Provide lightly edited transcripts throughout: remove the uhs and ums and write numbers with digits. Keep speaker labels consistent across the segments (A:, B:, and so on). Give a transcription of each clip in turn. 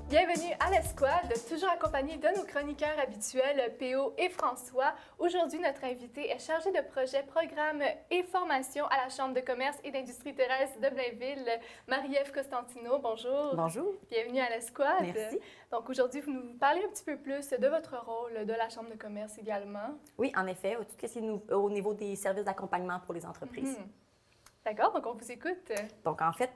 A: Bienvenue à l'Escouade, toujours accompagné de nos chroniqueurs habituels, P.O. et François. Aujourd'hui, notre invité est chargé de projets, programmes et formations à la Chambre de commerce et d'industrie terrestre de Blainville, Marie-Ève Costantino. Bonjour.
B: Bonjour.
A: Bienvenue à l'Escouade.
B: Merci.
A: Donc aujourd'hui, vous nous parlez un petit peu plus de votre rôle de la Chambre de commerce également.
B: Oui, en effet, tout ce qui est au niveau des services d'accompagnement pour les entreprises.
A: D'accord, donc on vous écoute.
B: Donc, en fait,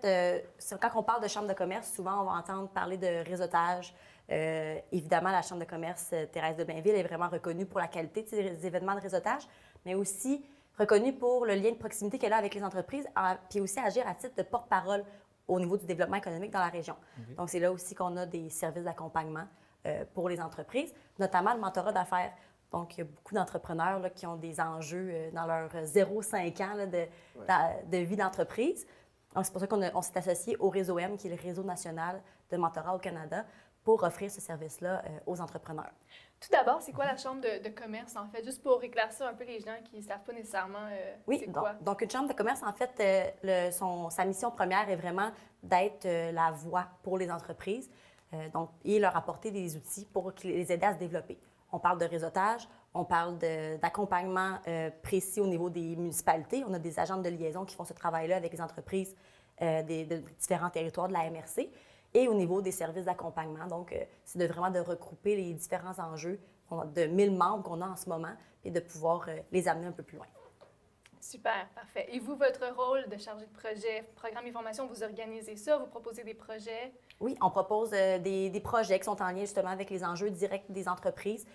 B: quand on parle de chambre de commerce, souvent, on va entendre parler de réseautage. Évidemment, la Chambre de commerce Thérèse de Blainville est vraiment reconnue pour la qualité de ces événements de réseautage, mais aussi reconnue pour le lien de proximité qu'elle a avec les entreprises, puis aussi agir à titre de porte-parole au niveau du développement économique dans la région. Donc, c'est là aussi qu'on a des services d'accompagnement pour les entreprises, notamment le mentorat d'affaires. Donc, il y a beaucoup d'entrepreneurs là, qui ont des enjeux dans leur 0-5 ans là, de vie d'entreprise. Donc, c'est pour ça qu'on s'est associé au Réseau M, qui est le réseau national de mentorat au Canada, pour offrir ce service-là aux entrepreneurs.
A: Tout d'abord, c'est quoi la Chambre de commerce, en fait? Juste pour éclaircir un peu les gens qui ne savent pas nécessairement c'est quoi.
B: Donc, une Chambre de commerce, en fait, sa mission première est vraiment d'être la voix pour les entreprises et leur apporter des outils pour les aider à se développer. On parle de réseautage, on parle d'accompagnement précis au niveau des municipalités. On a des agents de liaison qui font ce travail-là avec les entreprises de différents territoires de la MRC. Et au niveau des services d'accompagnement, donc, c'est vraiment de regrouper les différents enjeux de 1000 membres qu'on a en ce moment et de pouvoir les amener un peu plus loin.
A: Super, parfait. Et vous, votre rôle de chargé de projet, programme et formation, vous organisez ça, vous proposez des projets?
B: Oui, on propose des projets qui sont en lien justement avec les enjeux directs des entreprises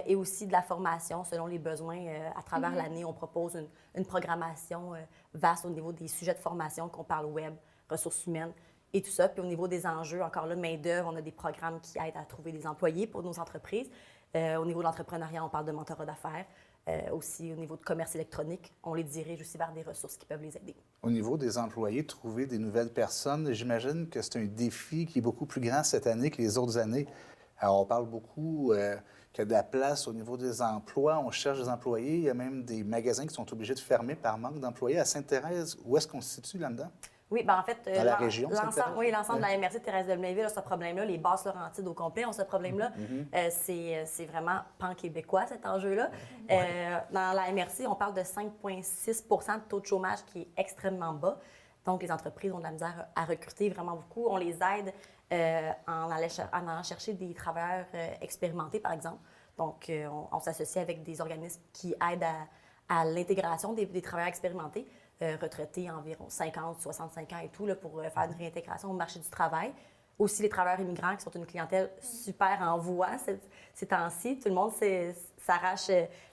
B: et aussi de la formation selon les besoins. À travers l'année, on propose une programmation vaste au niveau des sujets de formation, qu'on parle web, ressources humaines et tout ça. Puis au niveau des enjeux, encore là, main-d'œuvre, on a des programmes qui aident à trouver des employés pour nos entreprises. Au niveau de l'entrepreneuriat, on parle de mentorat d'affaires. Aussi, au niveau de commerce électronique, on les dirige aussi vers des ressources qui peuvent les aider.
C: Au niveau des employés, trouver des nouvelles personnes, j'imagine que c'est un défi qui est beaucoup plus grand cette année que les autres années. Alors, on parle beaucoup qu'il y a de la place au niveau des emplois, on cherche des employés. Il y a même des magasins qui sont obligés de fermer par manque d'employés. À Sainte-Thérèse, où est-ce qu'on se situe là-dedans?
B: Oui, bien en fait,
C: dans la région,
B: l'ensemble de la MRC Thérèse de Blainville a ce problème-là. Les Basses-Laurentides au complet ont ce problème-là. C'est vraiment pan-québécois, cet enjeu-là. Dans la MRC, on parle de 5,6 % de taux de chômage qui est extrêmement bas. Donc, les entreprises ont de la misère à recruter vraiment beaucoup. On les aide en allant chercher des travailleurs expérimentés, par exemple. Donc, on s'associe avec des organismes qui aident à l'intégration des travailleurs expérimentés. Retraités environ 50, 65 ans et tout, là, pour faire une réintégration au marché du travail. Aussi, les travailleurs immigrants qui sont une clientèle super en voie ces temps-ci. Tout le monde s'arrache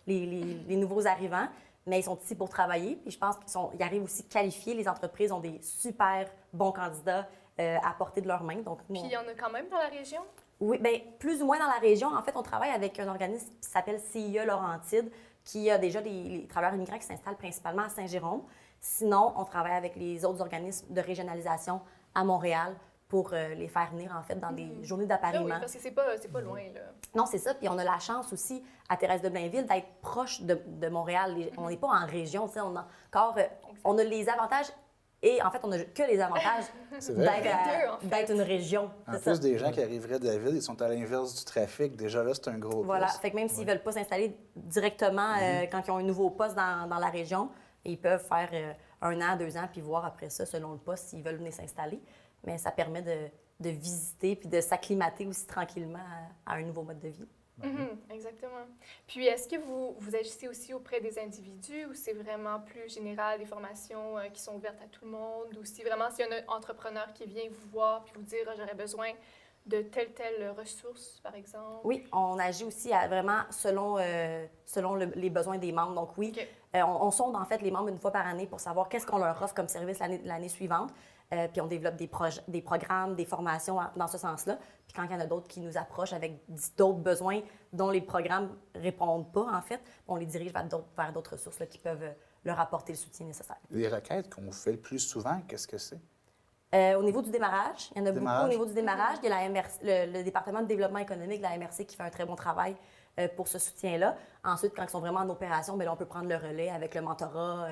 B: les nouveaux arrivants, mais ils sont ici pour travailler. Puis je pense qu'ils arrivent aussi qualifiés. Les entreprises ont des super bons candidats à portée de leurs mains. Donc,
A: puis il y en a quand même dans la région?
B: Oui, bien, plus ou moins dans la région. En fait, on travaille avec un organisme qui s'appelle CIE Laurentide, qui a déjà les travailleurs immigrants qui s'installent principalement à Saint-Jérôme. Sinon, on travaille avec les autres organismes de régionalisation à Montréal pour les faire venir, en fait, dans des journées d'appariement.
A: Oui, parce que c'est pas loin, là.
B: Non, c'est ça. Puis on a la chance aussi, à Thérèse de Blainville, d'être proche de Montréal. On n'est pas en région, tu sais. On a les avantages et, en fait, on n'a que les avantages d'être une région.
C: En plus, des gens qui arriveraient de la ville, ils sont à l'inverse du trafic. Déjà là, c'est un gros
B: Voilà.
C: plus.
B: Fait que même s'ils ne veulent pas s'installer directement quand ils ont un nouveau poste dans la région, ils peuvent faire 1 an, 2 ans, puis voir après ça, selon le poste, s'ils veulent venir s'installer. Mais ça permet de visiter puis de s'acclimater aussi tranquillement à un nouveau mode de vie.
A: Exactement. Puis, est-ce que vous agissez aussi auprès des individus ou c'est vraiment plus général, des formations qui sont ouvertes à tout le monde? Ou si vraiment, s'il y a un entrepreneur qui vient vous voir puis vous dire « j'aurais besoin de telle ressource, par exemple? »
B: Oui, on agit aussi vraiment selon les besoins des membres. Donc oui, on sonde en fait les membres une fois par année pour savoir qu'est-ce qu'on leur offre comme service l'année suivante. Puis on développe des programmes, des formations dans ce sens-là. Puis quand il y en a d'autres qui nous approchent avec d'autres besoins dont les programmes ne répondent pas, en fait, on les dirige vers d'autres ressources là, qui peuvent leur apporter le soutien nécessaire.
C: Les requêtes qu'on vous fait le plus souvent, qu'est-ce que c'est?
B: Au niveau du démarrage, il y en a beaucoup au niveau du démarrage. Il y a la MRC, le département de développement économique de la MRC qui fait un très bon travail pour ce soutien-là. Ensuite, quand ils sont vraiment en opération, bien là, on peut prendre le relais avec le mentorat,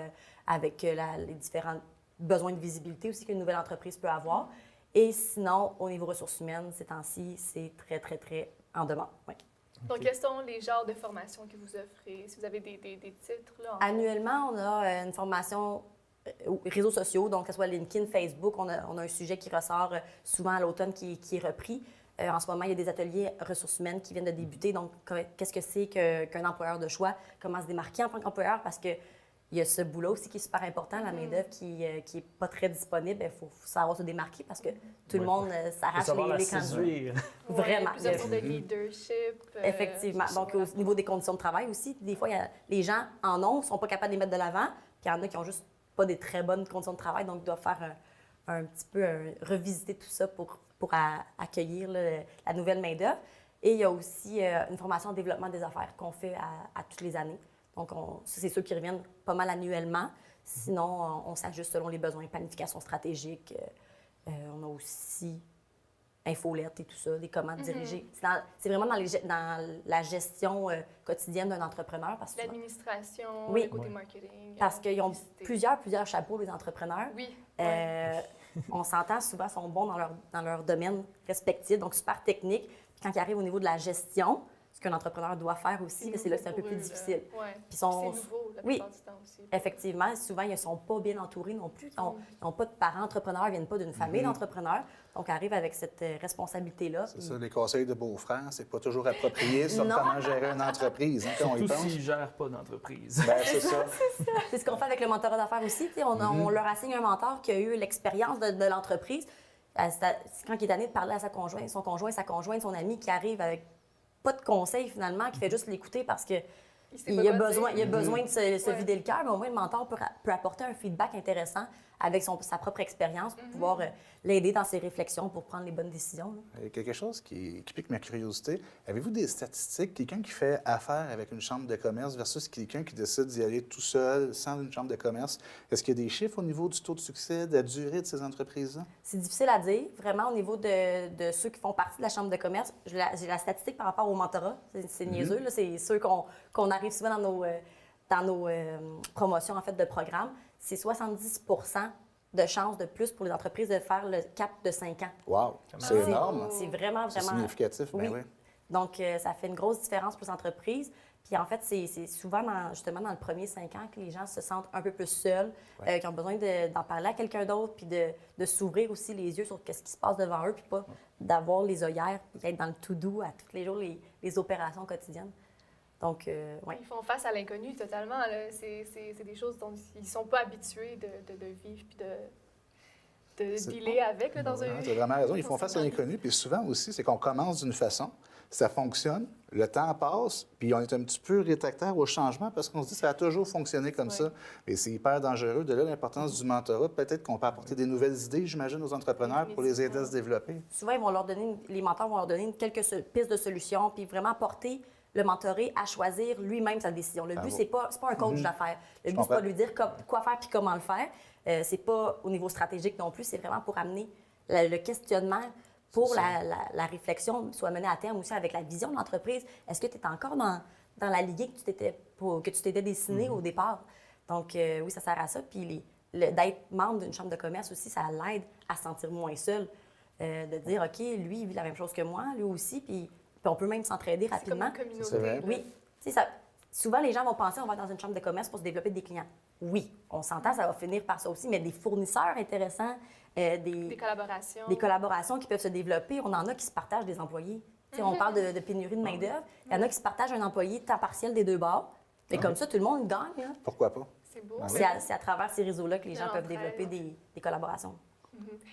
B: avec les différents besoin de visibilité aussi qu'une nouvelle entreprise peut avoir. Et sinon, au niveau ressources humaines, ces temps-ci, c'est très, très, très en demande. Oui.
A: Donc, quels sont les genres de formations que vous offrez? Si vous avez des titres, là?
B: Annuellement, on a une formation réseaux sociaux, donc que ce soit LinkedIn, Facebook, on a un sujet qui ressort souvent à l'automne qui est repris. En ce moment, il y a des ateliers ressources humaines qui viennent de débuter. Donc, qu'est-ce que c'est qu'un employeur de choix? Comment se démarquer en tant qu'employeur? Parce que il y a ce boulot aussi qui est super important, la main-d'œuvre qui n'est pas très disponible. Il faut savoir se démarquer parce que tout le monde s'arrache les candidats. Vraiment.
A: Plusieurs sortes de leadership.
B: Effectivement. Donc, au niveau des conditions de travail aussi, des fois, les gens en ont, ne sont pas capables de les mettre de l'avant. Puis il y en a qui ont juste pas des très bonnes conditions de travail. Donc, ils doivent faire un petit peu revisiter tout ça pour accueillir la nouvelle main-d'œuvre. Et il y a aussi une formation en développement des affaires qu'on fait à toutes les années. Donc, ça, c'est ceux qui reviennent pas mal annuellement. Sinon, on s'ajuste selon les besoins. Planification stratégique. On a aussi infolette et tout ça, des commandes dirigées. C'est vraiment dans la gestion quotidienne d'un entrepreneur.
A: L'administration,
B: oui,
A: le côté marketing.
B: Parce qu'ils ont plusieurs chapeaux, les entrepreneurs.
A: Oui.
B: On s'entend souvent, ils sont bons dans leur domaine respectif, donc super technique. Puis quand ils arrivent au niveau de la gestion, ce qu'un entrepreneur doit faire aussi, c'est là que c'est un peu plus difficile.
A: Ouais.
B: Puis
A: c'est nouveau la plupart du temps aussi.
B: Effectivement. Souvent, ils ne sont pas bien entourés non plus. Ils n'ont pas de parents entrepreneurs, ils ne viennent pas d'une famille d'entrepreneurs. Donc, ils arrivent avec cette responsabilité-là.
C: C'est ça, les conseils de beaux-frères, c'est pas toujours approprié sur comment gérer une entreprise, quand on y pense.
D: Surtout s'ils ne gèrent pas d'entreprise.
C: Ben, c'est ça.
B: C'est ce qu'on fait avec le mentorat d'affaires aussi. On leur assigne un mentor qui a eu l'expérience de l'entreprise. Quand il est tanné de parler à son conjoint, sa conjointe, son ami qui arrive avec pas de conseils finalement, qui fait juste l'écouter parce que il a besoin de se vider le cœur, mais au moins le mentor peut apporter un feedback intéressant avec sa propre expérience pour pouvoir l'aider dans ses réflexions pour prendre les bonnes décisions.
C: Quelque chose qui pique ma curiosité. Avez-vous des statistiques? Quelqu'un qui fait affaire avec une chambre de commerce versus quelqu'un qui décide d'y aller tout seul, sans une chambre de commerce, est-ce qu'il y a des chiffres au niveau du taux de succès, de la durée de ces entreprises-là?
B: C'est difficile à dire. Vraiment, au niveau de ceux qui font partie de la chambre de commerce, j'ai la statistique par rapport au mentorat. C'est niaiseux, là. C'est ceux qu'on arrive souvent dans nos promotions en fait, de programmes. C'est 70 de chances de plus pour les entreprises de faire le cap de 5 ans.
C: Wow! C'est énorme.
B: C'est vraiment
C: C'est significatif, bien oui.
B: Donc, ça fait une grosse différence pour les entreprises. Puis en fait, c'est souvent justement dans le premier 5 ans que les gens se sentent un peu plus seuls, qui ont besoin d'en parler à quelqu'un d'autre, puis de s'ouvrir aussi les yeux sur ce qui se passe devant eux, puis pas d'avoir les œillères, puis d'être dans le to-do à tous les jours, les opérations quotidiennes. Donc, oui.
A: Ils font face à l'inconnu totalement. C'est des choses dont ils ne sont pas habitués de vivre puis de dealer avec là, dans un...
C: Tu as vraiment raison. Ils font face à l'inconnu. Puis souvent aussi, c'est qu'on commence d'une façon, ça fonctionne, le temps passe, puis on est un petit peu rétractaire au changement parce qu'on se dit que ça a toujours fonctionné comme ça. Et c'est hyper dangereux. De là, l'importance du mentorat. Peut-être qu'on peut apporter des nouvelles idées, j'imagine, aux entrepreneurs pour les aider à se développer.
B: Souvent, les mentors vont leur donner quelques pistes de solutions, puis vraiment porter le mentoré à choisir lui-même sa décision. Le but, c'est pas un coach d'affaires. Le but, c'est pas de lui dire quoi faire puis comment le faire. C'est pas au niveau stratégique non plus. C'est vraiment pour amener le questionnement pour la réflexion soit menée à terme aussi avec la vision de l'entreprise. Est-ce que tu es encore dans la lignée que tu t'étais dessinée au départ? Donc, oui, ça sert à ça. Puis d'être membre d'une chambre de commerce aussi, ça l'aide à se sentir moins seul. De dire, OK, lui, il vit la même chose que moi, lui aussi, puis on peut même s'entraider rapidement.
A: C'est comme une communauté.
B: Oui. Souvent, les gens vont penser qu'on va dans une chambre de commerce pour se développer des clients. Oui, on s'entend, ça va finir par ça aussi, mais des fournisseurs intéressants,
A: des collaborations.
B: Des collaborations qui peuvent se développer. On en a qui se partagent des employés. On parle de pénurie de main-d'œuvre. Il y en a qui se partagent un employé temps partiel des deux bords. Et comme ça, tout le monde gagne. Là.
C: Pourquoi pas?
A: C'est beau.
B: C'est à travers ces réseaux-là que les gens peuvent développer des collaborations.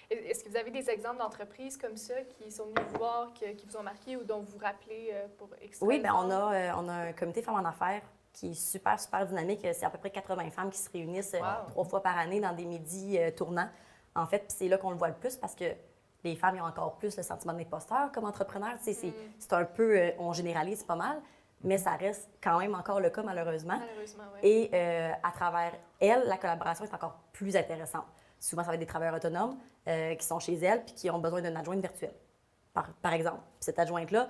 A: Est-ce que vous avez des exemples d'entreprises comme ça qui sont venues vous voir, qui vous ont marqué ou dont vous vous rappelez pour extraire?
B: Oui, bien, on a un comité femmes en affaires qui est super, super dynamique. C'est à peu près 80 femmes qui se réunissent 3 fois par année dans des midis tournants. En fait, c'est là qu'on le voit le plus parce que les femmes ont encore plus le sentiment d'imposteur comme entrepreneurs. C'est un peu, on généralise pas mal, mais ça reste quand même encore le cas malheureusement.
A: Malheureusement, oui.
B: Et à travers elle, la collaboration est encore plus intéressante. Souvent, ça va être des travailleurs autonomes qui sont chez elles puis qui ont besoin d'une adjointe virtuelle, par exemple. Puis cette adjointe-là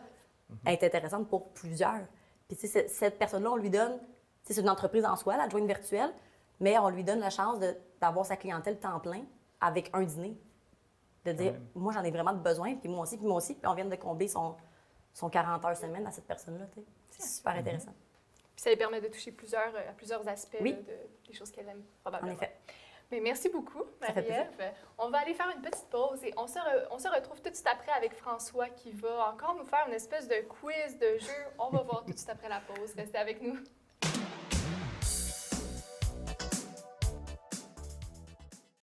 B: est intéressante pour plusieurs. Puis cette personne-là, on lui donne, c'est une entreprise en soi, l'adjointe virtuelle, mais on lui donne la chance d'avoir sa clientèle temps plein avec un dîner. de dire, moi, j'en ai vraiment besoin, puis moi aussi, puis on vient de combler son 40 heures semaine à cette personne-là. Tu sais. C'est super intéressant.
A: Puis ça lui permet de toucher à plusieurs aspects
B: Oui.
A: là, des choses qu'elle aime probablement.
B: En effet.
A: Mais merci beaucoup,
B: Ça fait plaisir.
A: Marie-Ève. On va aller faire une petite pause et on se retrouve tout de suite après avec François qui va encore nous faire une espèce de quiz, de jeu. On va voir tout de suite après la pause. Restez avec nous.